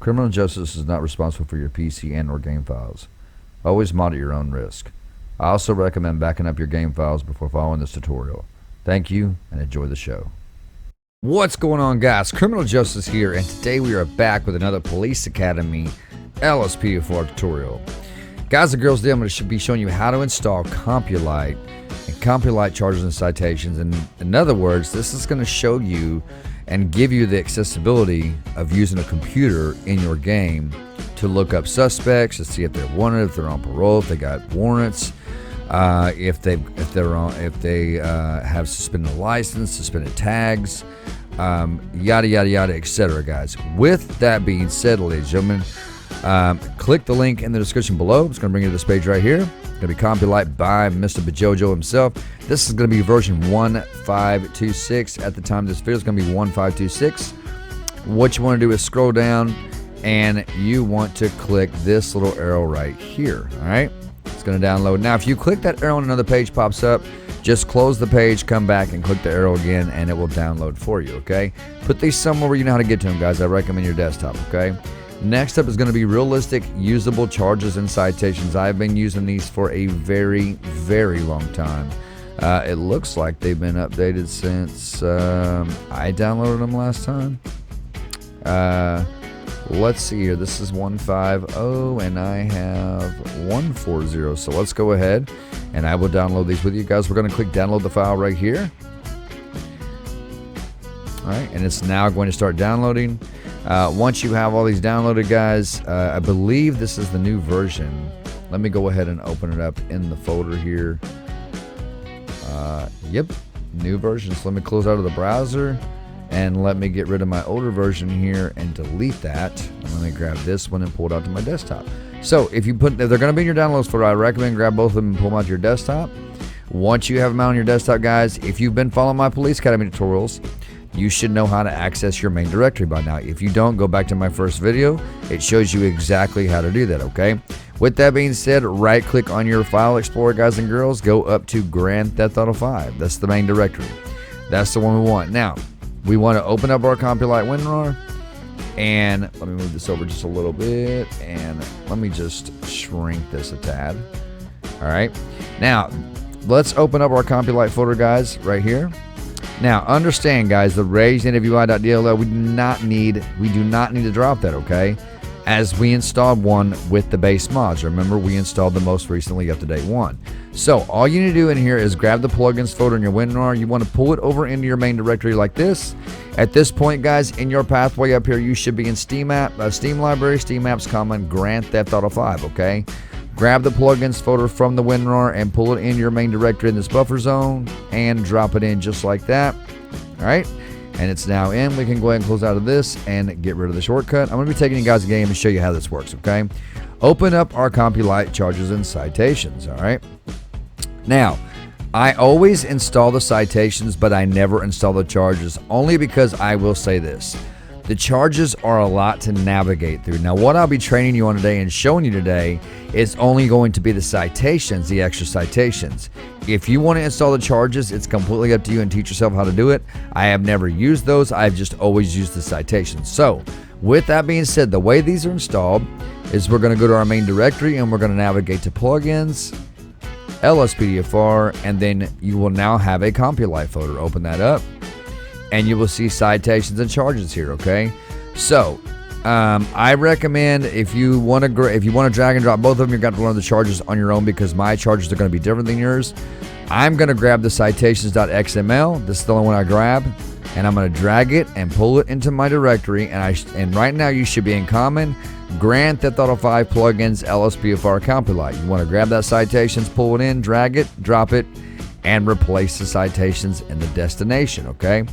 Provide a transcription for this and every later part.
Criminal justice is not responsible for your PC and or game files. Always mod at your own risk. I also recommend backing up your game files before following this tutorial. Thank you and enjoy the show. What's going on, guys? Criminal Justice here, and today we are back with another Police Academy LSPDFR tutorial. Guys and girls, today I'm going to be showing you how to install CompuLite and CompuLite Charges and Citations. And in other words, this is going to show you and give you the accessibility of using a computer in your game to look up suspects, to see if they're wanted, if they're on parole, if they got warrants, if they have suspended license, suspended tags, yada yada yada, etc. Guys. With that being said, ladies and gentlemen, click the link in the description below. It's going to bring you to this page right here. It's going to be CompuLite by Mr. Bajojo himself. This is going to be version 1526. At the time of this video, it's going to be 1526. What you want to do is scroll down, and you want to click this little arrow right here. All right, it's going to download. Now, if you click that arrow and another page pops up, just close the page, come back and click the arrow again, and it will download for you. Okay, put these somewhere where you know how to get to them, guys. I recommend your desktop. Okay. Next up is going to be realistic usable charges and citations. I've been using these for a very, very long time. It looks like they've been updated since I downloaded them last time. Let's see here. This is 150 and I have 140. So let's go ahead and I will download these with you guys. We're going to click download the file right here. All right, and it's now going to start downloading. Once you have all these downloaded, guys, I believe this is the new version. Let me go ahead and open it up in the folder here. Yep, new version. So let me close out of the browser and let me get rid of my older version here and delete that. And let me grab this one and pull it out to my desktop. So if they're going to be in your downloads folder, I recommend grab both of them and pull them out to your desktop. Once you have them out on your desktop, guys, if you've been following my Police Academy tutorials, you should know how to access your main directory by now. If you don't, go back to my first video. It shows you exactly how to do that, okay? With that being said, right click on your file explorer, guys and girls, go up to Grand Theft Auto 5. That's the main directory. That's the one we want. Now, we want to open up our CompuLite WinRAR, and let me move this over just a little bit, and let me just shrink this a tad. All right. Now, let's open up our CompuLite folder, guys, right here. Now, understand, guys, the raised.nvui.dll, we do not need to drop that, okay? As we installed one with the base mods. Remember, we installed the most recently up-to-date one. So, all you need to do in here is grab the plugins folder in your WinRAR. You want to pull it over into your main directory like this. At this point, guys, in your pathway up here, you should be in Steam Library, Steam Apps Common, Grand Theft Auto 5, okay? Grab the plugins folder from the WinRAR and pull it in your main directory in this buffer zone and drop it in just like that. All right, and it's now in. We can go ahead and close out of this and get rid of the shortcut. I'm going to be taking you guys a game to show you how this works, okay? Open up our CompuLite Charges and Citations, all right? Now, I always install the citations, but I never install the charges, only because I will say this. The charges are a lot to navigate through. Now, what I'll be training you on today and showing you today is only going to be the citations, the extra citations. If you want to install the charges, it's completely up to you and teach yourself how to do it. I have never used those. I've just always used the citations. So, with that being said, the way these are installed is we're going to go to our main directory and we're going to navigate to plugins, LSPDFR, and then you will now have a CompuLite folder. Open that up, and you will see citations and charges here, okay? So, I recommend if you want to drag and drop both of them, you've got to learn the charges on your own because my charges are going to be different than yours. I'm going to grab the citations.xml. This is the only one I grab, and I'm going to drag it and pull it into my directory. And right now you should be in common, Grand Theft Auto 5 plugins, LSPDFR, CompuLite. You want to grab that citations, pull it in, drag it, drop it, and replace the citations in the destination, okay?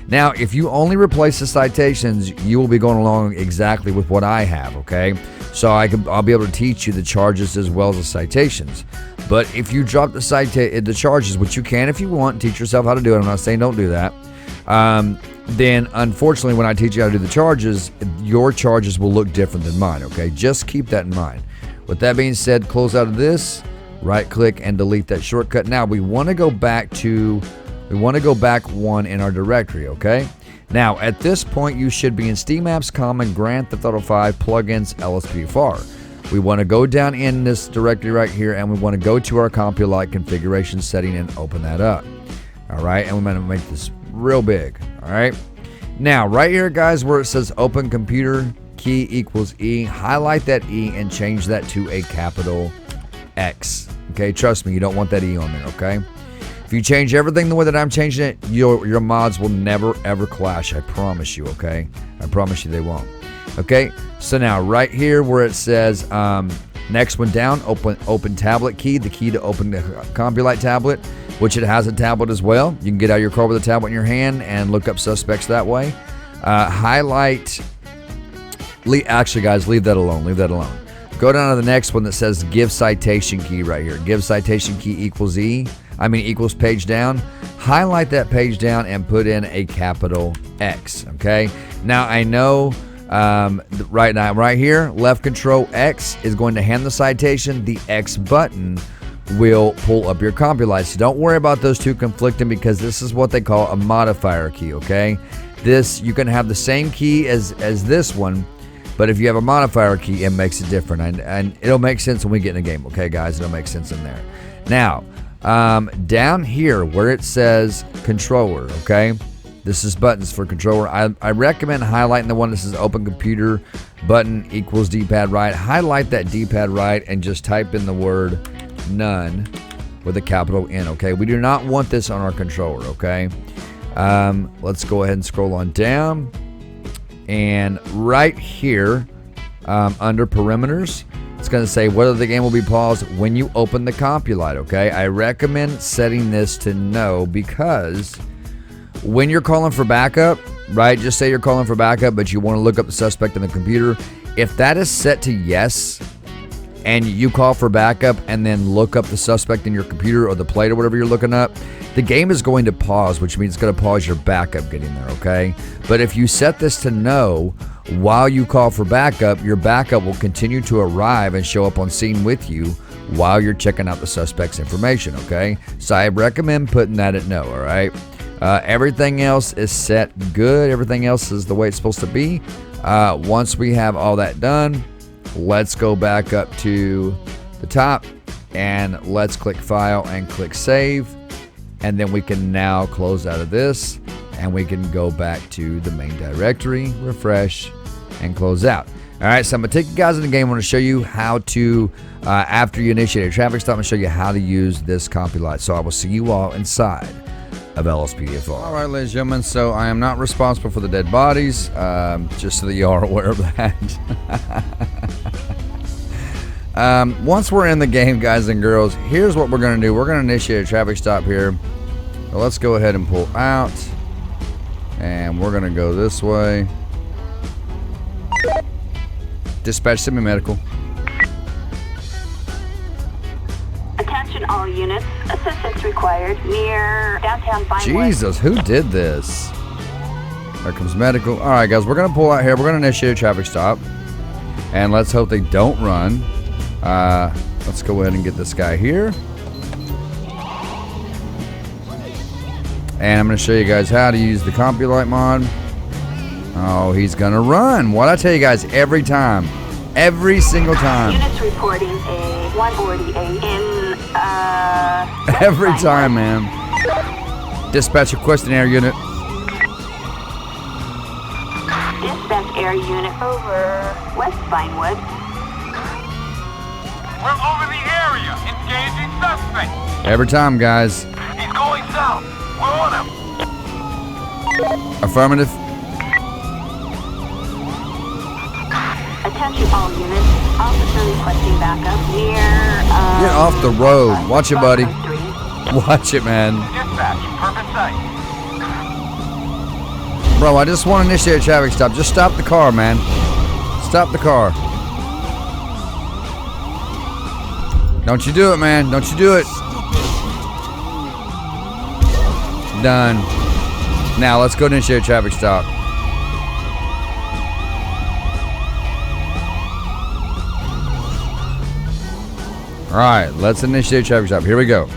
Now, if you only replace the citations, you will be going along exactly with what I have, okay? So I'll be able to teach you the charges as well as the citations. But if you drop the charges, which you can if you want, teach yourself how to do it. I'm not saying don't do that. Then, unfortunately, when I teach you how to do the charges, your charges will look different than mine, okay? Just keep that in mind. With that being said, close out of this, right-click, and delete that shortcut. Now, we want to go back one in our directory, okay? Now, at this point, you should be in Steam Apps, Common, Grand Theft Auto 5, Plugins, LSPDFR. We want to go down in this directory right here, and we want to go to our CompuLite configuration setting and open that up. All right, and we're going to make this real big. All right. Now, right here, guys, where it says open computer key equals E, highlight that E and change that to a capital X. Okay, trust me, you don't want that E on there, okay? If you change everything the way that I'm changing it, your mods will never, ever clash. I promise you, okay? I promise you they won't. Okay, so now right here where it says next one down, open tablet key, the key to open the CompuLite tablet, which it has a tablet as well. You can get out of your car with a tablet in your hand and look up suspects that way. Highlight, actually guys, leave that alone, leave that alone. Go down to the next one that says give citation key right here. Give citation key equals equals page down. Highlight that page down and put in a capital X, okay? Now I know right here, left control X is going to hand the citation. The X button will pull up your CompuLite. So don't worry about those two conflicting because this is what they call a modifier key, okay? This, you can have the same key as this one, but if you have a modifier key, it makes it different. And it'll make sense when we get in the game, okay, guys? It'll make sense in there. Now, down here where it says controller, okay? This is buttons for controller. I recommend highlighting the one that says open computer button equals D-pad right. Highlight that D-pad right and just type in the word none with a capital N, okay? We do not want this on our controller, okay? Let's go ahead and scroll on down. And right here, under parameters, it's going to say whether the game will be paused when you open the CompuLite, okay? I recommend setting this to no because when you're calling for backup, right? Just say you're calling for backup, but you want to look up the suspect in the computer. If that is set to yes, and you call for backup and then look up the suspect in your computer or the plate or whatever you're looking up, the game is going to pause, which means it's going to pause your backup getting there, okay? But if you set this to no while you call for backup, your backup will continue to arrive and show up on scene with you while you're checking out the suspect's information, okay? So I recommend putting that at no, all right? Everything else is set good. Everything else is the way it's supposed to be. Once we have all that done, let's go back up to the top and let's click file and click save. And then we can now close out of this and we can go back to the main directory, refresh, and close out. All right, so I'm gonna take you guys in the game. I want to show you how to, after you initiate a traffic stop, I'm gonna show you how to use this CompuLite. So I will see you all inside of LSPDFR. All right, ladies and gentlemen, so I am not responsible for the dead bodies, just so that you are aware of that. Once we're in the game, guys and girls, here's what we're going to do. We're going to initiate a traffic stop here. So let's go ahead and pull out, and we're going to go this way. Dispatch semi-medical. Attention all units. Assistance required near downtown Vinewood. Jesus, who did this? There comes medical. All right, guys, we're going to pull out here. We're going to initiate a traffic stop. And let's hope they don't run. Let's go ahead and get this guy here. And I'm going to show you guys how to use the CompuLite mod. Oh, he's going to run. What I tell you guys every time. Every single time. Units reporting a 148 in every time, man. Dispatch requesting air unit. Dispatch air unit over West Vinewood. We're over the area, engaging suspect. Every time, guys. He's going south. We're on him. Affirmative. Attention all units. Officer requesting backup near Get off the road. Watch it, buddy. Watch it, man. Dispatch, perfect sight. Bro, I just want to initiate a traffic stop. Just stop the car, man. Stop the car. Don't you do it, man. Don't you do it. Done. Now, let's go initiate a traffic stop. All right, let's initiate a traffic stop. Here we go.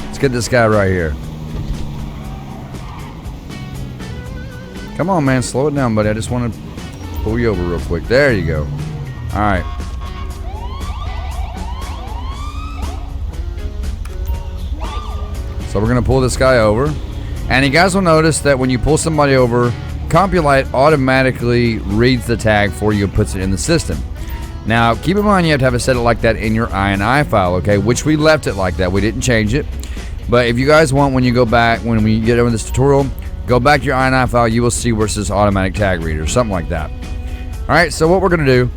Let's get this guy right here. Come on, man. Slow it down, buddy. I just want to pull you over real quick. There you go. All right. So we're going to pull this guy over. And you guys will notice that when you pull somebody over, CompuLite automatically reads the tag for you and puts it in the system. Now, keep in mind you have to have it set it like that in your INI file, okay? Which we left it like that. We didn't change it. But if you guys want, when you go back, when we get over this tutorial, go back to your INI file, you will see where it says automatic tag reader, something like that. All right, so what we're going to do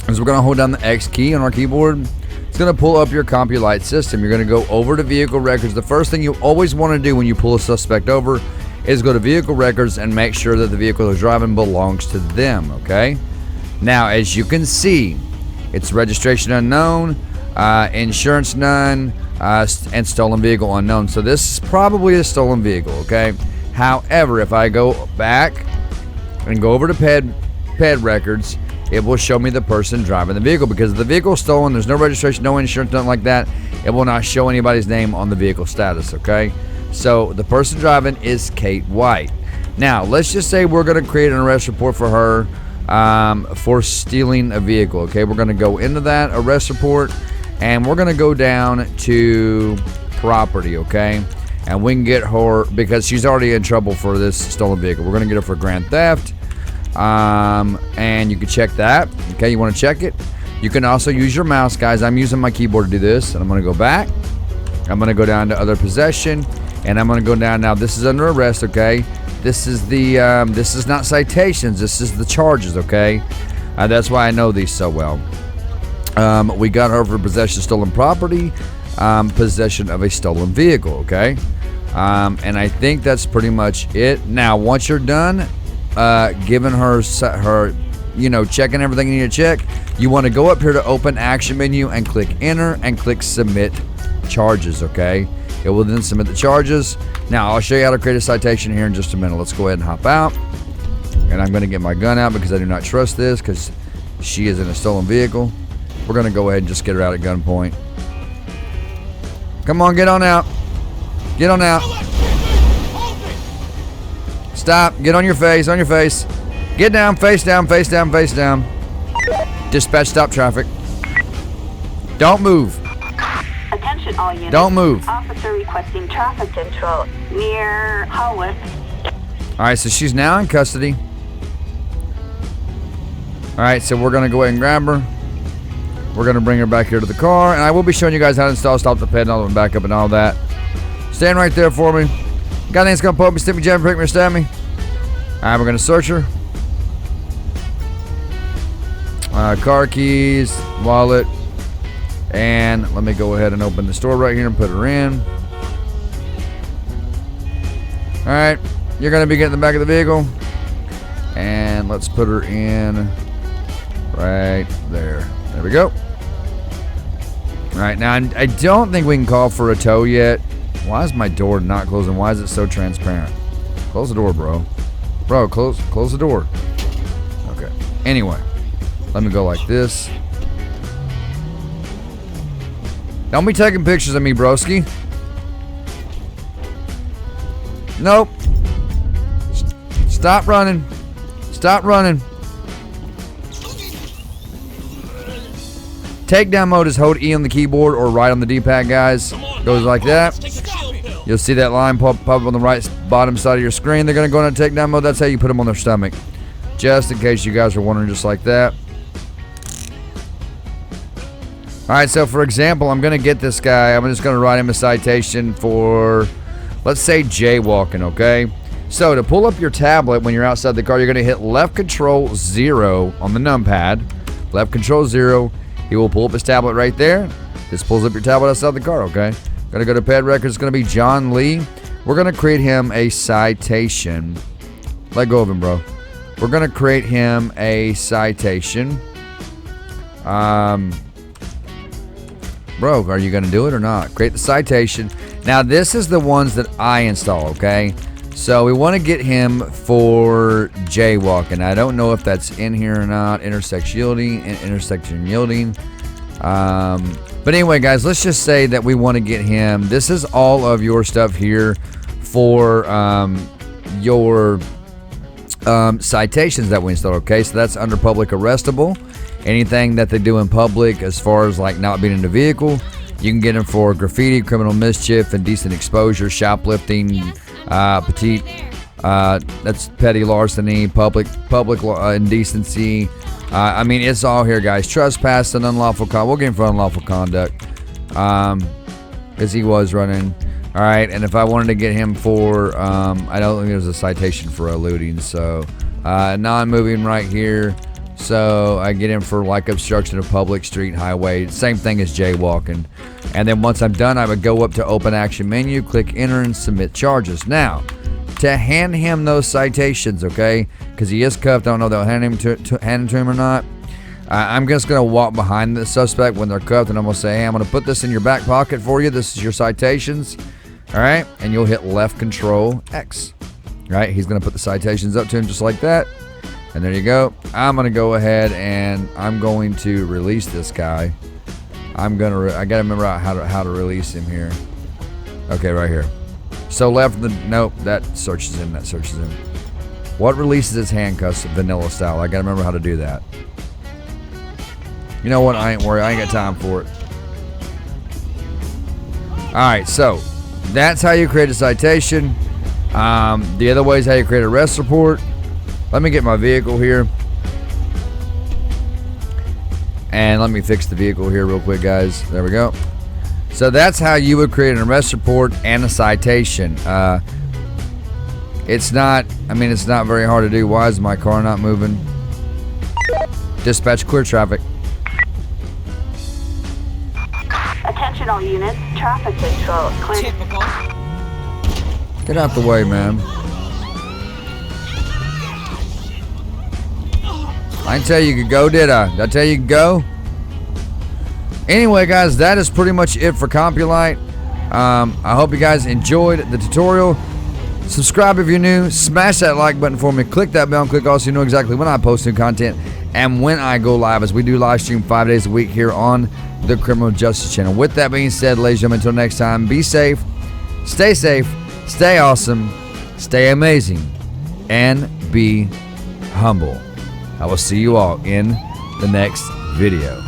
is we're going to hold down the X key on our keyboard. It's going to pull up your CompuLite system. You're going to go over to vehicle records. The first thing you always want to do when you pull a suspect over is go to vehicle records and make sure that the vehicle they're driving belongs to them, okay? Now, as you can see, it's registration unknown, insurance none, and stolen vehicle unknown. So this is probably a stolen vehicle, okay? However, if I go back and go over to PED records, it will show me the person driving the vehicle, because if the vehicle is stolen, there's no registration, no insurance, nothing like that, it will not show anybody's name on the vehicle status, okay? So the person driving is Kate White. Now, let's just say we're going to create an arrest report for her for stealing a vehicle, okay? We're going to go into that arrest report, and we're going to go down to property, okay? And we can get her, because she's already in trouble for this stolen vehicle. We're going to get her for grand theft. And you can check that, okay? You want to check it. You can also use your mouse, guys. I'm using my keyboard to do this, and I'm going to go back. I'm going to go down to other possession, and I'm going to go down. Now this is under arrest, okay? This is the this is not citations, this is the charges, okay? That's why I know these so well. We got her for possession of stolen property, possession of a stolen vehicle, okay? And I think that's pretty much it. Now once you're done giving her, you know, checking everything you need to check, you want to go up here to open action menu and click enter and click submit charges, okay? It will then submit the charges. Now I'll show you how to create a citation here in just a minute. Let's go ahead and hop out, and I'm going to get my gun out because I do not trust this, because she is in a stolen vehicle. We're going to go ahead and just get her out at gunpoint. Come on, get on out. Get on out. Stop. Get on your face. On your face. Get down. Face down. Face down. Face down. Dispatch, stop traffic. Don't move. Attention all units. Don't move. Officer requesting traffic control near Howick. Alright, so she's now in custody. Alright, so we're going to go ahead and grab her. We're going to bring her back here to the car. And I will be showing you guys how to install stop the ped and all the backup and all that. Stand right there for me. Got anything's going to poke me, stick me, jab me, prick me, or stab me. Alright, we're going to search her. Car keys, wallet. And let me go ahead and open the store right here and put her in. Alright, you're going to be getting in the back of the vehicle. And let's put her in right there. There we go. Alright, now I don't think we can call for a tow yet. Why is my door not closing? Why is it so transparent? Close the door, bro. Bro, close the door. Okay. Anyway, let me go like this. Don't be taking pictures of me, broski. Nope. Stop running. Stop running. Takedown mode is hold E on the keyboard or right on the D-pad, guys. Goes like that. You'll see that line pop up on the right bottom side of your screen. They're going to go into takedown mode. That's how you put them on their stomach. Just in case you guys are wondering, just like that. Alright, so for example, I'm going to get this guy. I'm just going to write him a citation for, let's say, jaywalking, okay? So to pull up your tablet when you're outside the car, you're going to hit left control 0 on the numpad. Left control 0. He will pull up his tablet right there. This pulls up your tablet outside the car, okay? Going to go to ped records. It's going to be John Lee. We're going to create him a citation. Let go of him, bro. We're going to create him a citation. Bro, are you going to do it or not? Create the citation. Now, this is the ones that I install, okay? So, we want to get him for jaywalking. I don't know if that's in here or not. Intersection yielding. But anyway, guys, let's just say that we want to get him. This is all of your stuff here for your citations that we installed. Okay, so that's under public arrestable. Anything that they do in public as far as like not being in the vehicle, you can get them for graffiti, criminal mischief, indecent exposure, shoplifting, petite, that's petty larceny, public indecency. I mean, it's all here, guys. Trespassing, unlawful conduct. We'll get him for unlawful conduct, because he was running. All right, and if I wanted to get him for, I don't think there's a citation for eluding, so non-moving right here. So I get him for like obstruction of public street, highway, same thing as jaywalking. And then once I'm done, I would go up to open action menu, click enter, and submit charges. Now, to hand him those citations, okay, because he is cuffed. I don't know if they'll hand him to him or not. I'm just going to walk behind the suspect when they're cuffed, and I'm going to say, hey, I'm going to put this in your back pocket for you. This is your citations. All right, and you'll hit left control X. All right, he's going to put the citations up to him just like that. And there you go. I'm going to go ahead and I'm going to release this guy. I got to remember how to release him here. Okay, right here. So left, nope, that searches him. What releases his handcuffs vanilla style? I got to remember how to do that. You know what? I ain't worried. I ain't got time for it. All right, so that's how you create a citation. The other way is how you create a arrest report. Let me get my vehicle here. And let me fix the vehicle here real quick, guys. There we go. So that's how you would create an arrest report and a citation. It's not very hard to do. Why is my car not moving? Dispatch, clear traffic. Attention all units, traffic control clear. Typical. Get out the way, man. I didn't tell you you could go, did I? Did I tell you you could go? Anyway, guys, that is pretty much it for CompuLite. I hope you guys enjoyed the tutorial. Subscribe if you're new. Smash that like button for me. Click that bell and click also so you know exactly when I post new content and when I go live, as we do live stream 5 days a week here on the Criminal Justice Channel. With that being said, ladies and gentlemen, until next time, be safe, stay awesome, stay amazing, and be humble. I will see you all in the next video.